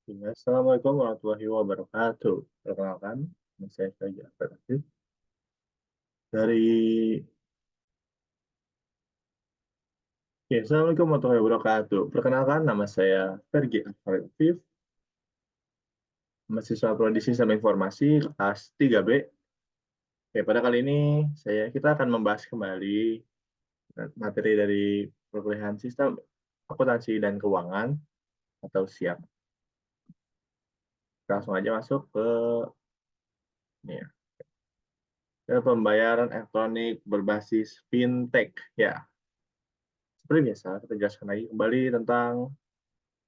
Ya, Assalamualaikum warahmatullahi wabarakatuh. Perkenalkan, nama saya Fajar Latif dari Assalamualaikum warahmatullahi wabarakatuh. Perkenalkan, nama saya Fergi Latif, mahasiswa Prodi Sistem Informasi kelas 3B. Oke, pada kali ini kita akan membahas kembali materi dari perkuliahan Sistem Akuntansi dan Keuangan atau SIAK. Kita langsung aja masuk ke ini ya, ke pembayaran elektronik berbasis fintech ya. Seperti biasa, kita jelaskan lagi kembali tentang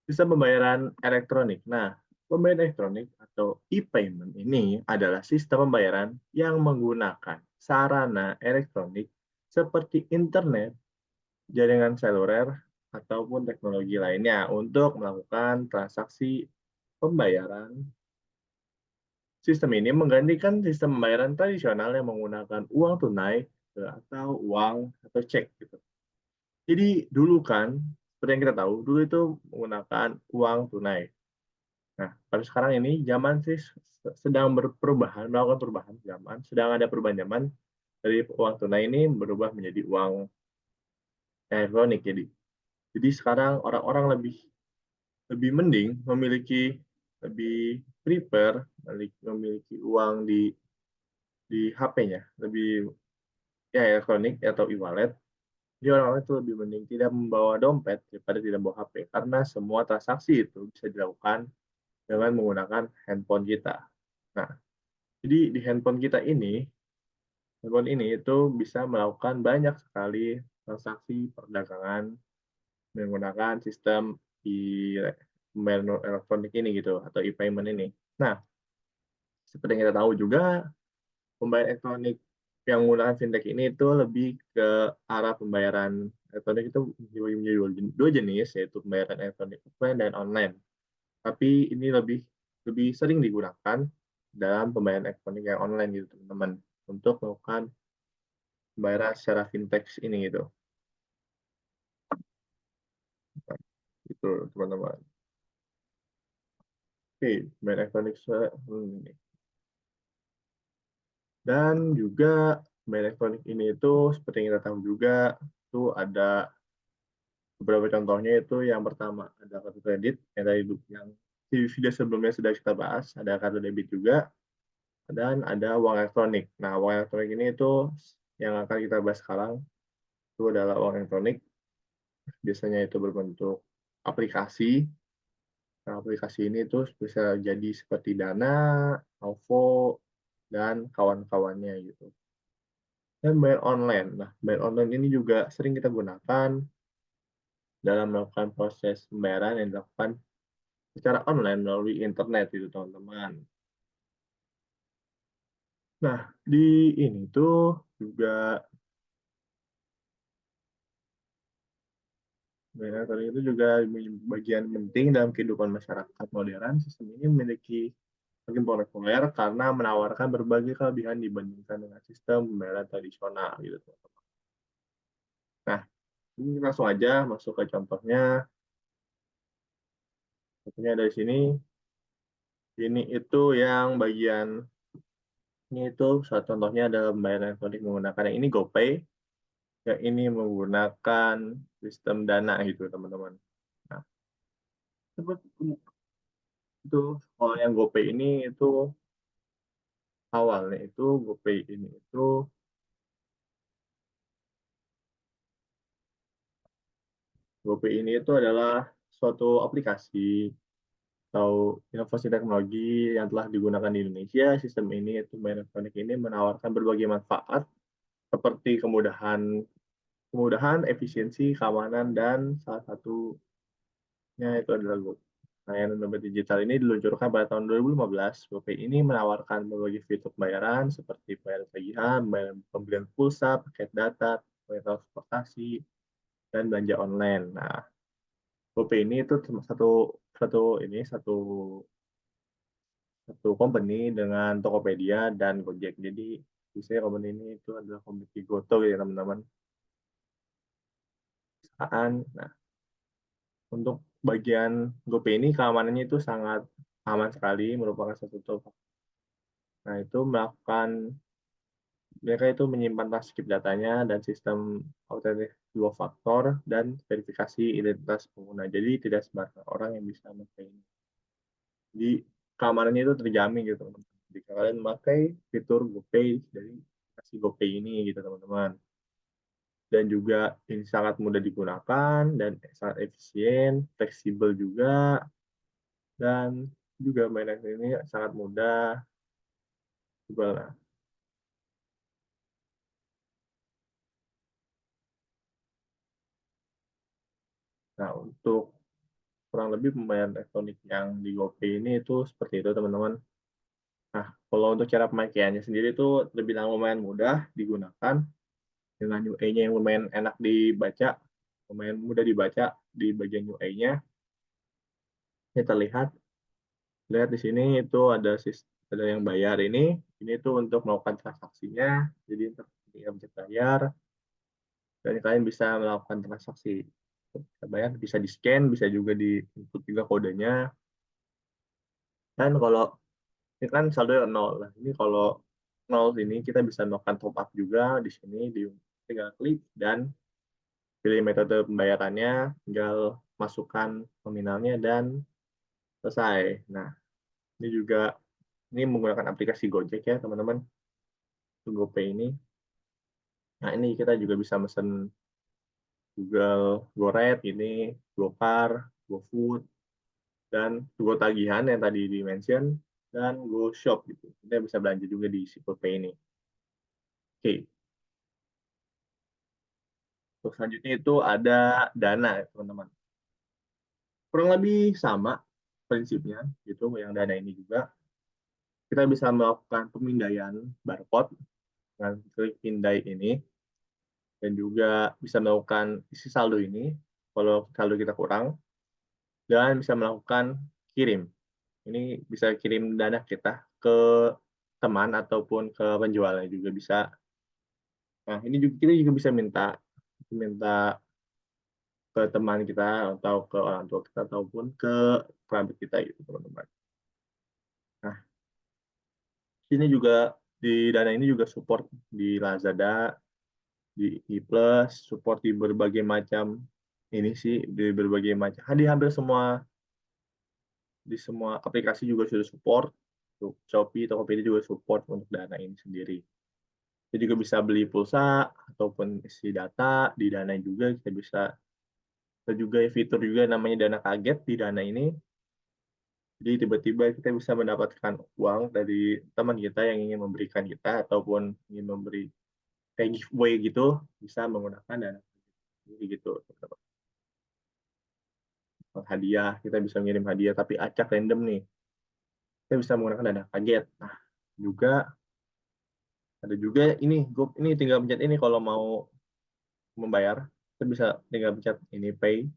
sistem pembayaran elektronik. Nah, pembayaran elektronik atau e-payment ini adalah sistem pembayaran yang menggunakan sarana elektronik seperti internet, jaringan seluler, ataupun teknologi lainnya untuk melakukan transaksi pembayaran. Sistem ini menggantikan sistem pembayaran tradisional yang menggunakan uang tunai atau uang atau cek gitu. Jadi dulu kan, seperti yang kita tahu, dulu itu menggunakan uang tunai. Nah, pada sekarang ini zaman sih sedang berperubahan, melakukan perubahan zaman, sedang ada perubahan zaman dari uang tunai ini berubah menjadi uang elektronik. Jadi sekarang orang-orang lebih lebih mending lebih prefer memiliki uang di HP-nya, lebih ya elektronik atau e-wallet. Jadi orang-orang itu lebih mending tidak membawa dompet daripada tidak membawa HP karena semua transaksi itu bisa dilakukan dengan menggunakan handphone kita. Nah, jadi di handphone ini itu bisa melakukan banyak sekali transaksi perdagangan menggunakan sistem pembayaran elektronik ini gitu atau e-payment ini. Nah, seperti yang kita tahu juga pembayaran elektronik yang menggunakan fintech ini itu lebih ke arah pembayaran elektronik itu dibagi menjadi dua jenis, yaitu pembayaran elektronik offline dan online. Tapi ini lebih lebih sering digunakan dalam pembayaran elektronik yang online gitu teman-teman untuk melakukan pembayaran secara fintech ini gitu. Gitu teman-teman. Oke, pembayaran elektronik ini. Dan juga pembayaran elektronik ini itu seperti yang kita tahu juga itu ada beberapa contohnya. Itu yang pertama ada kartu kredit yang tadi yang di video sebelumnya sudah kita bahas, ada kartu debit juga, dan ada uang elektronik. Nah, uang elektronik ini itu yang akan kita bahas sekarang itu adalah uang elektronik. Biasanya itu berbentuk aplikasi. Nah, aplikasi ini itu bisa jadi seperti Dana, OVO, dan kawan-kawannya gitu. Dan bayar online. Nah, bayar online ini juga sering kita gunakan dalam melakukan proses pembayaran yang dilakukan secara online melalui internet itu teman-teman. Nah, di ini tuh juga tadi itu juga bagian penting dalam kehidupan masyarakat modern. Sistem ini memiliki makin populer karena menawarkan berbagai kelebihan dibandingkan dengan sistem pembayaran tradisional gitu teman-teman. Nah, ini langsung aja masuk ke contohnya. Contohnya dari sini. Ini itu yang bagian ini itu salah contohnya adalah pembayaran elektronik menggunakan yang ini GoPay, yang ini menggunakan sistem Dana gitu teman-teman. Nah, seperti itu kalau yang GoPay ini itu awalnya itu GoPay ini itu GoPay ini itu adalah suatu aplikasi atau inovasi teknologi yang telah digunakan di Indonesia. Sistem ini itu pembayaran elektronik ini menawarkan berbagai manfaat seperti kemudahan, efisiensi, keamanan, dan salah satunya itu adalah GoPay. Layanan dompet digital ini diluncurkan pada tahun 2015. GoPay ini menawarkan berbagai fitur pembayaran seperti pembayaran tagihan, pembelian pulsa, paket data, pembayaran transportasi, dan belanja online. Nah, GoPay ini itu satu satu ini satu satu company dengan Tokopedia dan Gojek. Jadi biasanya company ini itu adalah company Goto ya teman-teman. Nah, Untuk bagian GoPay ini keamanannya itu sangat aman sekali, merupakan nah itu mereka itu menyimpan transkrip datanya dan sistem otentik dua faktor dan verifikasi identitas pengguna. Jadi tidak sembarang orang yang bisa memakai ini. Jadi keamanannya itu terjamin gitu teman-teman. Jika kalian memakai fitur GoPay dari aplikasi GoPay ini gitu teman-teman. Dan juga ini sangat mudah digunakan dan sangat efisien, fleksibel juga, dan juga mainan ini sangat mudah juga lah. Nah, untuk kurang lebih pembayaran elektronik yang di GoPay ini itu seperti itu teman-teman. Nah, kalau untuk cara pemakaiannya sendiri itu terbilang lumayan mudah digunakan dengan UI-nya yang lumayan enak dibaca, lumayan mudah dibaca di bagian UI-nya. Ini lihat di sini itu ada yang bayar ini tuh untuk melakukan transaksinya, jadi untuk tinggal pencet bayar, dan kalian bisa melakukan transaksi. Bayar bisa di-scan, bisa juga di-input juga kodenya, dan kalau ini kan saldo 0. Nah, ini kalau 0 ini kita bisa melakukan top up juga di sini, tinggal klik dan pilih metode pembayarannya, tinggal masukkan nominalnya dan selesai. Nah, ini menggunakan aplikasi Gojek ya, teman-teman. GoPay ini. Nah, ini kita juga bisa mesen Google GoRed ini, GoCar, GoFood, dan GoTagihan yang tadi di-mention, dan GoShop gitu. Kita bisa belanja juga di si GoPay ini. Oke, untuk selanjutnya itu ada Dana, ya, teman-teman. Kurang lebih sama prinsipnya, gitu, yang Dana ini juga. Kita bisa melakukan pemindaian barcode dengan klik pindai ini, dan juga bisa melakukan isi saldo ini, kalau saldo kita kurang, dan bisa melakukan kirim. Ini bisa kirim dana kita ke teman ataupun ke penjualnya juga bisa. Nah, ini juga kita juga bisa minta minta ke teman kita atau ke orang tua kita ataupun ke kerabat kita gitu, teman-teman. Nah, ini juga di Dana ini juga support di Lazada, di E-Plus, support di berbagai macam ini sih, di berbagai macam, hampir di semua aplikasi juga sudah support. Untuk Shopee, Tokopedia juga support untuk Dana ini sendiri. Kita juga bisa beli pulsa ataupun isi data di Dana juga kita bisa. Ada juga fitur juga namanya Dana Kaget di Dana ini. Jadi tiba-tiba kita bisa mendapatkan uang dari teman kita yang ingin memberikan kita ataupun ingin memberi kayak giveaway gitu, bisa menggunakan Dana Kaget gitu. Hadiah, kita bisa ngirim hadiah tapi acak random nih. Kita bisa menggunakan Dana Kaget. Nah, juga ada juga ini tinggal pencet ini kalau mau membayar, kita bisa tinggal pencet ini pay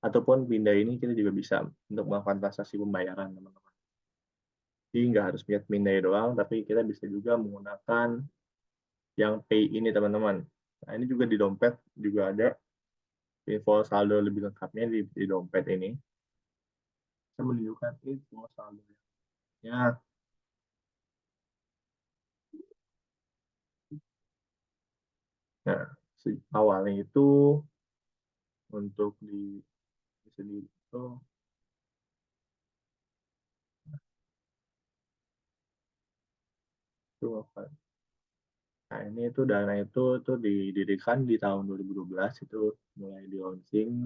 ataupun pindah ini kita juga bisa untuk melakukan transaksi pembayaran teman-teman. Jadi nggak harus pencet pindah doang, tapi kita bisa juga menggunakan yang pay ini teman-teman. Nah ini juga di dompet juga ada info saldo lebih lengkapnya di dompet ini. Saya menunjukkan info saldonya. Nah, awalnya itu untuk di sini itu apa? Nah, ini itu Dana itu didirikan di tahun 2012, itu mulai di launching,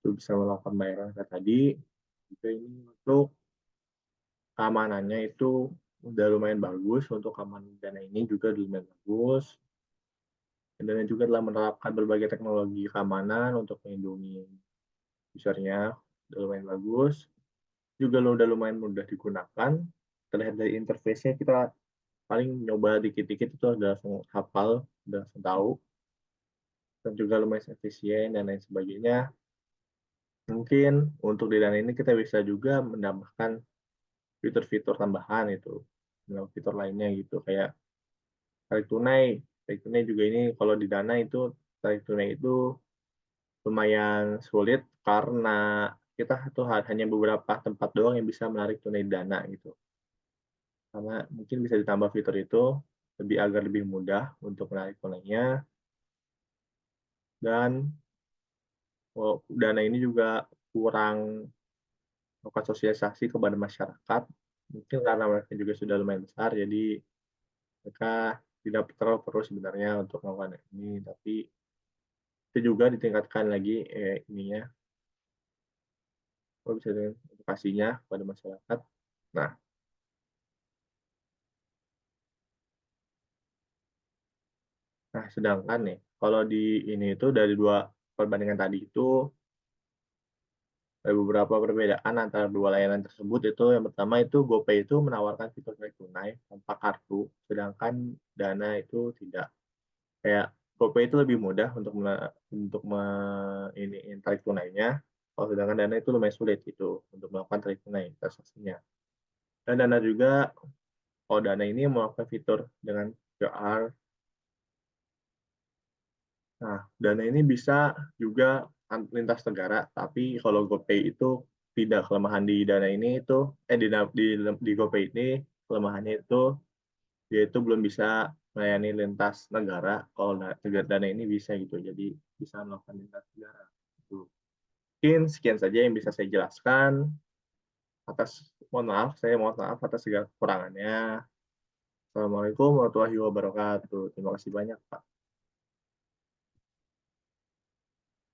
itu bisa melakukan bayaran kayak tadi. Juga ini untuk keamanannya itu udah lumayan bagus, untuk keamanan Dana ini juga lumayan bagus. Dan juga telah menerapkan berbagai teknologi keamanan untuk melindungi usernya, udah lumayan bagus. Juga udah lumayan mudah digunakan. Terlihat dari interface-nya kita paling nyoba dikit-dikit itu udah langsung hafal, udah langsung tahu. Dan juga lumayan efisien dan lain sebagainya. Mungkin untuk di Dana ini kita bisa juga menambahkan fitur-fitur tambahan itu, fitur lainnya gitu kayak tarik tunai. Tarik tunai juga ini kalau di Dana itu tarik tunai itu lumayan sulit karena kita tuh hanya beberapa tempat doang yang bisa menarik tunai dana gitu. Karena mungkin bisa ditambah fitur itu agar lebih mudah untuk menarik tunainya dan dana ini juga kurang melakukan sosialisasi kepada masyarakat. Mungkin karena mereka juga sudah lumayan besar, jadi mereka tidak terlalu perlu sebenarnya untuk melakukan ini, tapi itu juga ditingkatkan lagi, ininya, apa bisa dengan edukasinya kepada masyarakat. Nah nah sedangkan nih, kalau di ini itu dari 2 perbandingan tadi itu, ada beberapa perbedaan antara 2 layanan tersebut itu yang pertama itu GoPay itu menawarkan fitur tarik tunai tanpa kartu, sedangkan Dana itu tidak. Kayak GoPay itu lebih mudah untuk iniin tarik tunainya, kalau sedangkan Dana itu lumayan sulit gitu untuk melakukan tarik tunai transaksinya. Dan Dana juga kalau Dana ini melakukan fitur dengan QR. Nah, Dana ini bisa juga lintas negara, tapi kalau GoPay itu tidak. Kelemahan di Dana ini itu di GoPay ini kelemahannya itu, dia itu belum bisa melayani lintas negara, kalau Dana ini bisa gitu, jadi bisa melakukan lintas negara, gitu. Mungkin sekian saja yang bisa saya jelaskan, saya mohon maaf atas segala kekurangannya. Assalamualaikum warahmatullahi wabarakatuh. Terima kasih banyak, Pak.